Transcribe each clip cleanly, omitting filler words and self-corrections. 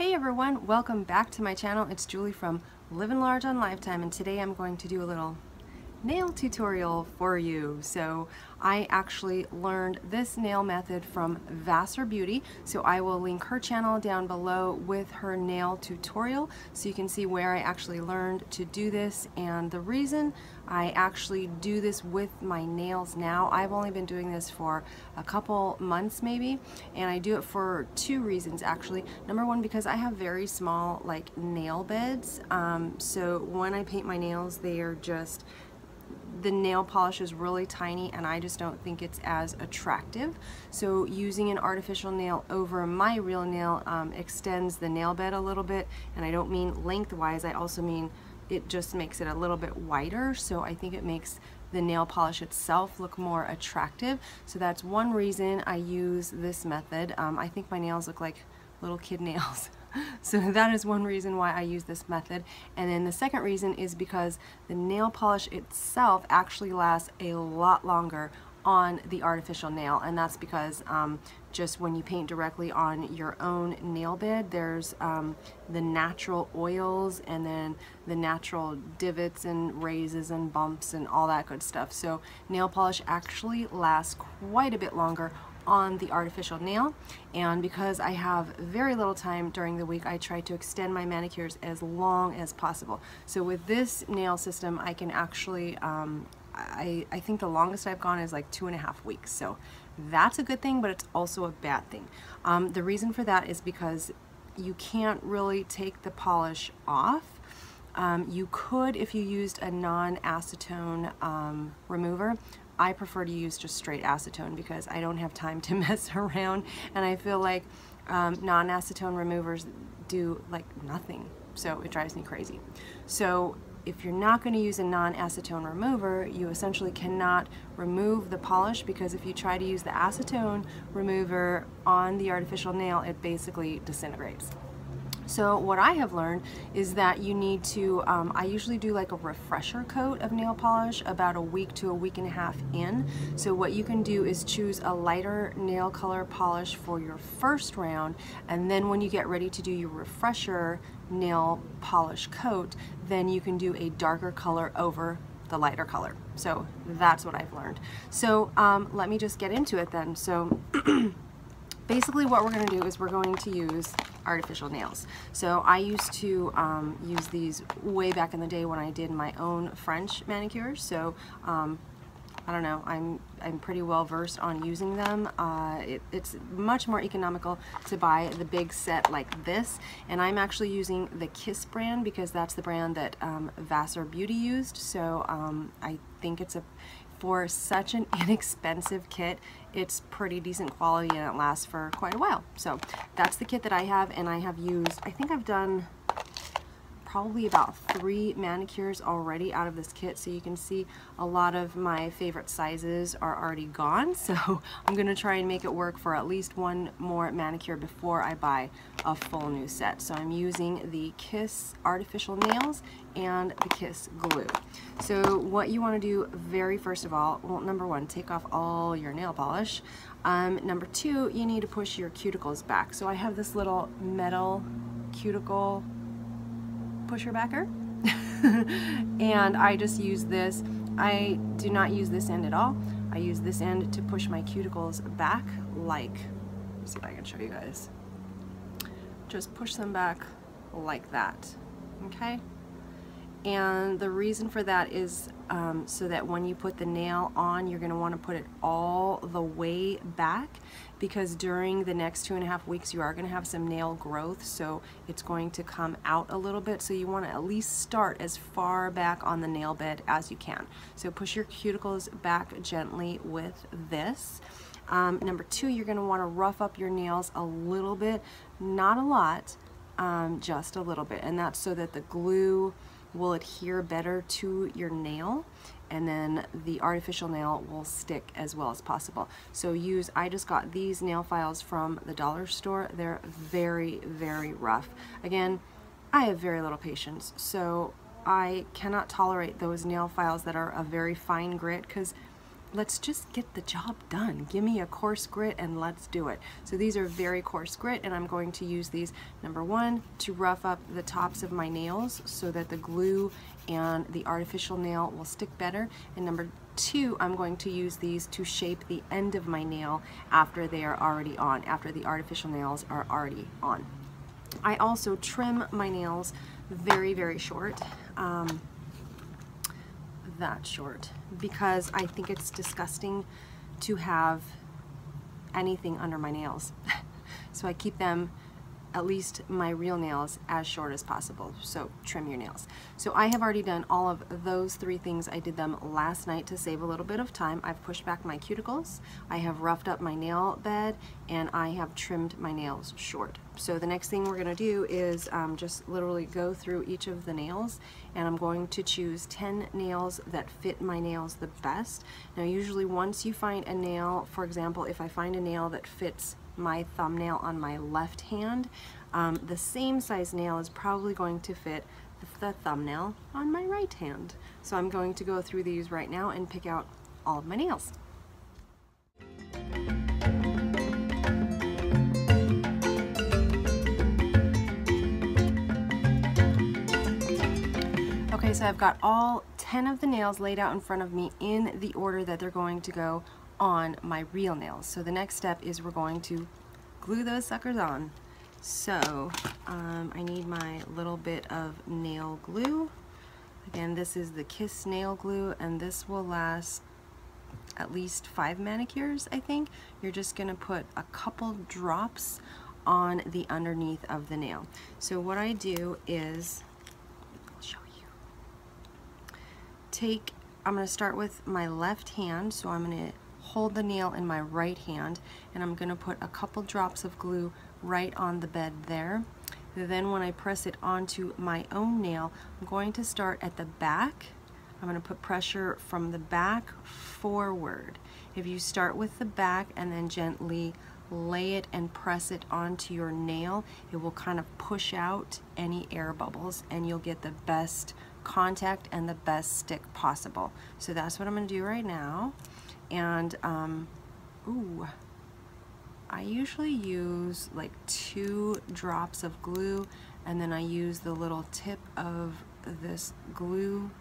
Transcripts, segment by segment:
Hey everyone, welcome back to my channel. It's Julie from Living Large on Lifetime, and today I'm going to do a little nail tutorial for you. So I actually learned this nail method from Vasseur Beauty, so I will link her channel down below with her nail tutorial so you can see where I actually learned to do this. And the reason I actually do this with my nails now, I've only been doing this for a couple months maybe, and I do it for two reasons actually. Number one, because I have very small like nail beds, so when I paint my nails, they are just, the nail polish is really tiny and I just don't think it's as attractive. So using an artificial nail over my real nail extends the nail bed a little bit, and I don't mean lengthwise, I also mean it just makes it a little bit wider, so I think it makes the nail polish itself look more attractive. So that's one reason I use this method. I think my nails look like little kid nails. So that is one reason why I use this method. And then the second reason is because the nail polish itself actually lasts a lot longer on the artificial nail, and that's because just when you paint directly on your own nail bed, there's the natural oils and then the natural divots and raises and bumps and all that good stuff. So nail polish actually lasts quite a bit longer on the artificial nail, and because I have very little time during the week, I try to extend my manicures as long as possible. So with this nail system, I can actually I think the longest I've gone is like 2.5 weeks, so that's a good thing, but it's also a bad thing. The reason for that is because you can't really take the polish off. You could if you used a non-acetone remover. I prefer to use just straight acetone because I don't have time to mess around, and I feel like non-acetone removers do like nothing, so it drives me crazy. So if you're not going to use a non-acetone remover, you essentially cannot remove the polish, because if you try to use the acetone remover on the artificial nail, it basically disintegrates. So what I have learned is that you need to, I usually do like a refresher coat of nail polish about a week to a week and a half in. So what you can do is choose a lighter nail color polish for your first round, and then when you get ready to do your refresher nail polish coat, then you can do a darker color over the lighter color. So that's what I've learned. So let me just get into it then. So basically what we're going to do is we're going to use artificial nails. So I used to use these way back in the day when I did my own French manicures. So I don't know, I'm pretty well versed on using them. It's much more economical to buy the big set like this, and I'm actually using the Kiss brand because that's the brand that Vasseur Beauty used. So I think it's for such an inexpensive kit, it's pretty decent quality and it lasts for quite a while. So that's the kit that I have, and I have used, I think I've done probably about 3 manicures already out of this kit, so you can see a lot of my favorite sizes are already gone. So I'm gonna try and make it work for at least one more manicure before I buy a full new set. So I'm using the Kiss artificial nails and the Kiss glue. So what you want to do very first of all, well, number one, take off all your nail polish. Number two, you need to push your cuticles back. So I have this little metal cuticle pusher backer and I just use this. I do not use this end at all. I use this end to push my cuticles back, like, let's see if I can show you guys. Just push them back like that, okay? And the reason for that is so that when you put the nail on, you're going to want to put it all the way back, because during the next 2.5 weeks you are going to have some nail growth, so it's going to come out a little bit. So you want to at least start as far back on the nail bed as you can. So push your cuticles back gently with this. Number two, you're going to want to rough up your nails a little bit, not a lot, just a little bit, and that's so that the glue will adhere better to your nail, and then the artificial nail will stick as well as possible. So I just got these nail files from the dollar store. They're very, very rough. Again, I have very little patience, so I cannot tolerate those nail files that are a very fine grit, because let's just get the job done. Give me a coarse grit and let's do it. So these are very coarse grit, and I'm going to use these, number one, to rough up the tops of my nails so that the glue and the artificial nail will stick better. And number two, I'm going to use these to shape the end of my nail after they are already on, after the artificial nails are already on. I also trim my nails very, very short. That short, because I think it's disgusting to have anything under my nails. So I keep them, at least my real nails, as short as possible. So trim your nails. So I have already done all of those three things. I did them last night to save a little bit of time. I've pushed back my cuticles, I have roughed up my nail bed, and I have trimmed my nails short. So the next thing we're gonna do is just literally go through each of the nails, and I'm going to choose 10 nails that fit my nails the best. Now usually once you find a nail, for example, if I find a nail that fits my thumbnail on my left hand, the same size nail is probably going to fit the thumbnail on my right hand. So I'm going to go through these right now and pick out all of my nails. Okay, so I've got all 10 of the nails laid out in front of me in the order that they're going to go on my real nails. So the next step is we're going to glue those suckers on. So I need my little bit of nail glue. Again, this is the Kiss nail glue, and this will last at least 5 manicures, I think. You're just gonna put a couple drops on the underneath of the nail. So what I do is, I'll show you. I'm gonna start with my left hand, so I'm gonna hold the nail in my right hand, and I'm gonna put a couple drops of glue right on the bed there. Then when I press it onto my own nail, I'm going to start at the back. I'm going to put pressure from the back forward. If you start with the back and then gently lay it and press it onto your nail, it will kind of push out any air bubbles, and you'll get the best contact and the best stick possible. So that's what I'm going to do right now. And I usually use like 2 drops of glue, and then I use the little tip of this glue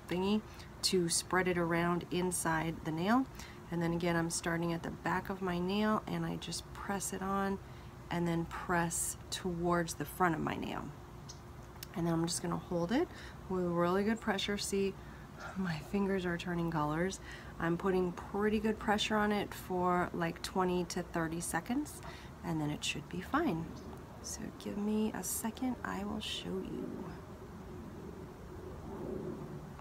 thingy to spread it around inside the nail. And then again, I'm starting at the back of my nail, and I just press it on and then press towards the front of my nail. And then I'm just gonna hold it with really good pressure. See, my fingers are turning colors. I'm putting pretty good pressure on it for like 20 to 30 seconds, and then it should be fine. So give me a second, I will show you.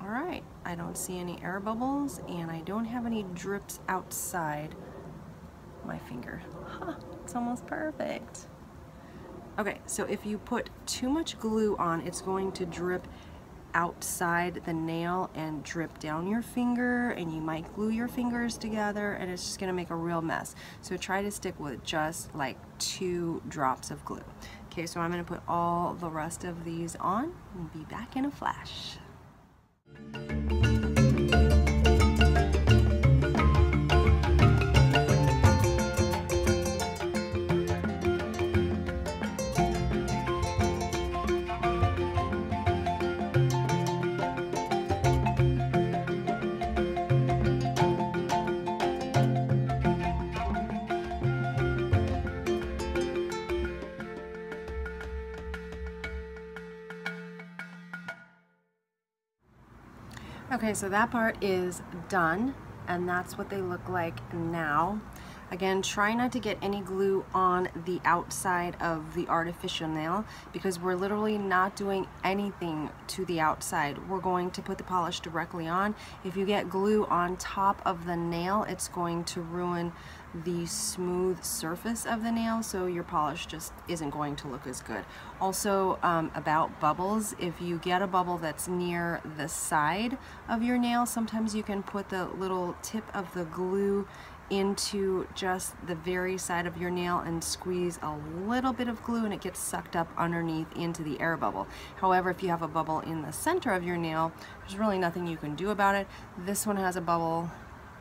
All right, I don't see any air bubbles, and I don't have any drips outside my finger. Huh, it's almost perfect. Okay, so if you put too much glue on, it's going to drip outside the nail and drip down your finger, and you might glue your fingers together, and it's just gonna make a real mess. So try to stick with just like 2 drops of glue. Okay, so I'm gonna put all the rest of these on and be back in a flash. Okay, so that part is done, and that's what they look like now. Again, try not to get any glue on the outside of the artificial nail, because we're literally not doing anything to the outside. We're going to put the polish directly on. If you get glue on top of the nail, it's going to ruin the smooth surface of the nail, so your polish just isn't going to look as good. Also, about bubbles, if you get a bubble that's near the side of your nail, sometimes you can put the little tip of the glue into just the very side of your nail and squeeze a little bit of glue and it gets sucked up underneath into the air bubble. However, if you have a bubble in the center of your nail, there's really nothing you can do about it. This one has a bubble.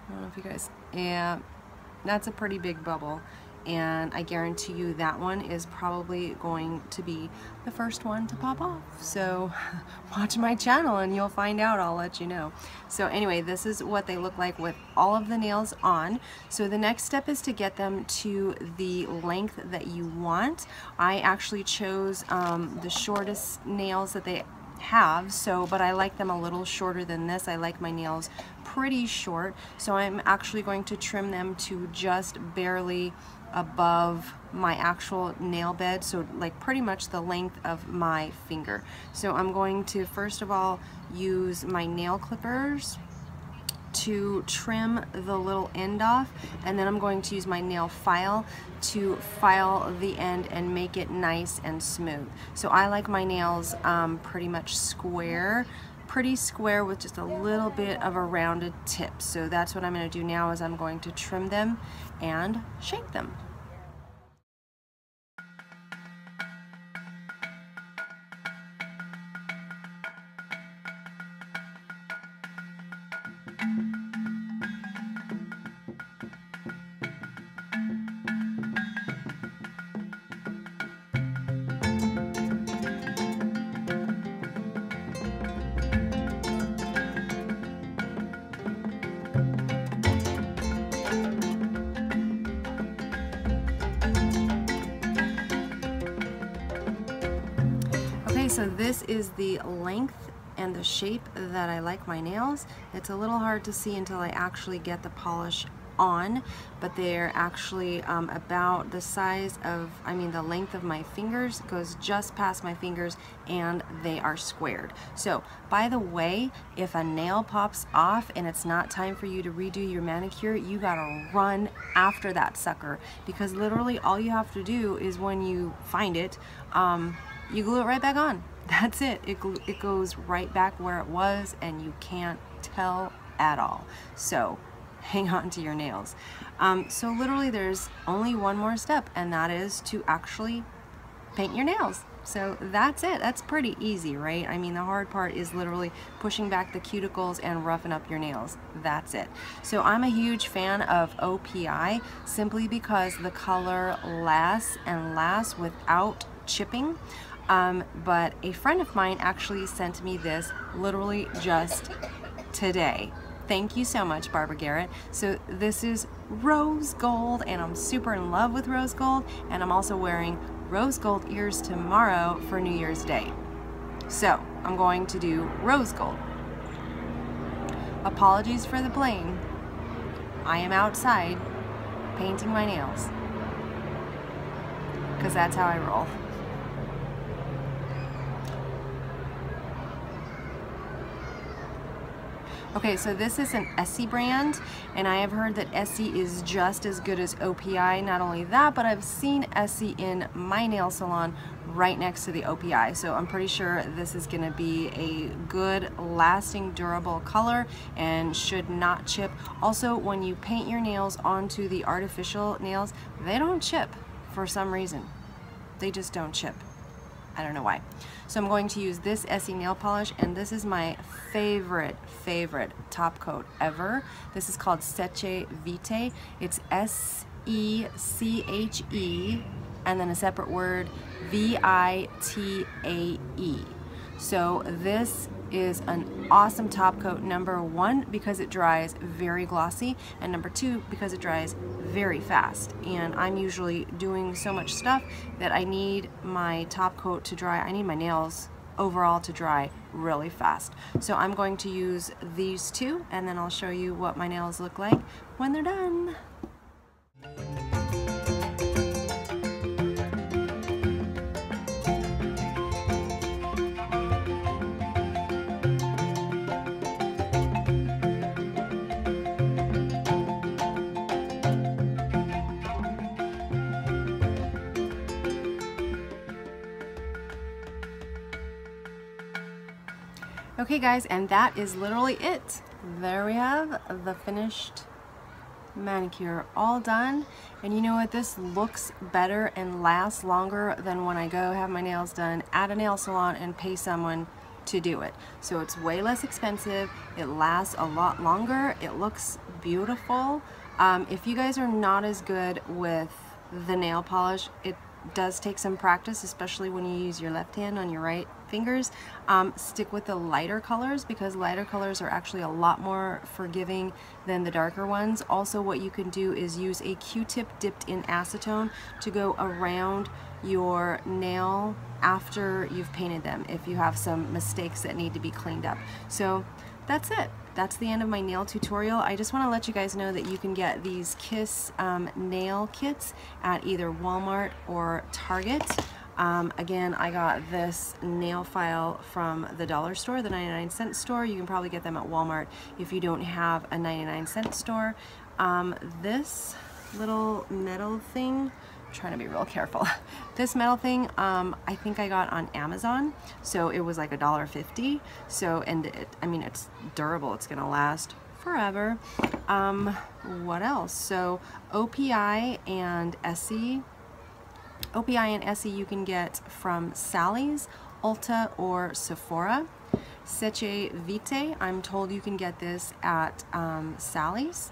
I don't know if you guys, yeah, that's a pretty big bubble. And I guarantee you that one is probably going to be the first one to pop off. So watch my channel and you'll find out. I'll let you know. So anyway, this is what they look like with all of the nails on. So the next step is to get them to the length that you want. I actually chose the shortest nails that they have, but I like them a little shorter than this. I like my nails pretty short, so I'm actually going to trim them to just barely above my actual nail bed, so like pretty much the length of my finger. So I'm going to first of all use my nail clippers to trim the little end off, and then I'm going to use my nail file to file the end and make it nice and smooth. So I like my nails pretty much square, pretty square with just a little bit of a rounded tip. So that's what I'm going to do now, is I'm going to trim them and shape them. Okay, so this is the length and the shape that I like my nails. It's a little hard to see until I actually get the polish on, but they're actually about the size of, the length of my fingers, goes just past my fingers, and they are squared. So, by the way, if a nail pops off and it's not time for you to redo your manicure, you gotta run after that sucker, because literally all you have to do is, when you find it, you glue it right back on. That's it. It goes right back where it was, and you can't tell at all. So hang on to your nails. So literally there's only one more step, and that is to actually paint your nails. So that's it. That's pretty easy, right? The hard part is literally pushing back the cuticles and roughing up your nails. That's it. So I'm a huge fan of OPI simply because the color lasts and lasts without chipping. But a friend of mine actually sent me this literally just today. Thank you so much, Barbara Garrett. So this is rose gold, and I'm super in love with rose gold, and I'm also wearing rose gold ears tomorrow for New Year's Day. So I'm going to do rose gold. Apologies for the bling. I am outside painting my nails, because that's how I roll. Okay, so this is an Essie brand, and I have heard that Essie is just as good as OPI. Not only that, but I've seen Essie in my nail salon right next to the OPI, so I'm pretty sure this is gonna be a good, lasting, durable color and should not chip. Also, when you paint your nails onto the artificial nails, they don't chip for some reason. They just don't chip. I don't know why. So I'm going to use this Essie nail polish, and this is my favorite top coat ever. This is called Seche Vite. It's S-E-C-H-E and then a separate word, V-I-T-A-E. So this is an awesome top coat, number one, because it dries very glossy, and number two, because it dries very fast. And I'm usually doing so much stuff that I need my top coat to dry. I need my nails overall to dry really fast. So I'm going to use these two, and then I'll show you what my nails look like when they're done. Okay guys, and that is literally it. There we have the finished manicure all done. And you know what, this looks better and lasts longer than when I go have my nails done at a nail salon and pay someone to do it. So it's way less expensive, it lasts a lot longer, it looks beautiful. If you guys are not as good with the nail polish, it does take some practice, especially when you use your left hand on your right fingers. Stick with the lighter colors, because lighter colors are actually a lot more forgiving than the darker ones. Also, what you can do is use a Q-tip dipped in acetone to go around your nail after you've painted them if you have some mistakes that need to be cleaned up. So that's it. That's the end of my nail tutorial. I just want to let you guys know that you can get these Kiss nail kits at either Walmart or Target. Again, I got this nail file from the dollar store, the 99-cent store. You can probably get them at Walmart if you don't have a 99-cent store. This little metal thing, I'm trying to be real careful. This metal thing, I think I got on Amazon, so it was like $1.50. So, and I mean, it's durable. It's gonna last forever. What else? So OPI and Essie. OPI and Essie you can get from Sally's, Ulta, or Sephora. Seche Vite, I'm told you can get this at Sally's.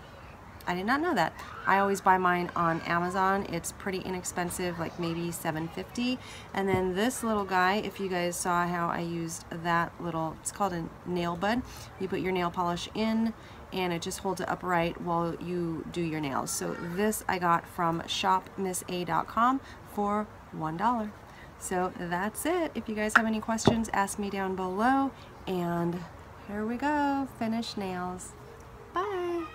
I did not know that. I always buy mine on Amazon. It's pretty inexpensive, like maybe $7.50. And then this little guy, if you guys saw how I used that little, it's called a nail bud. You put your nail polish in and it just holds it upright while you do your nails. So this I got from shopmissa.com for $1. So that's it. If you guys have any questions, ask me down below. And here we go, finished nails. Bye.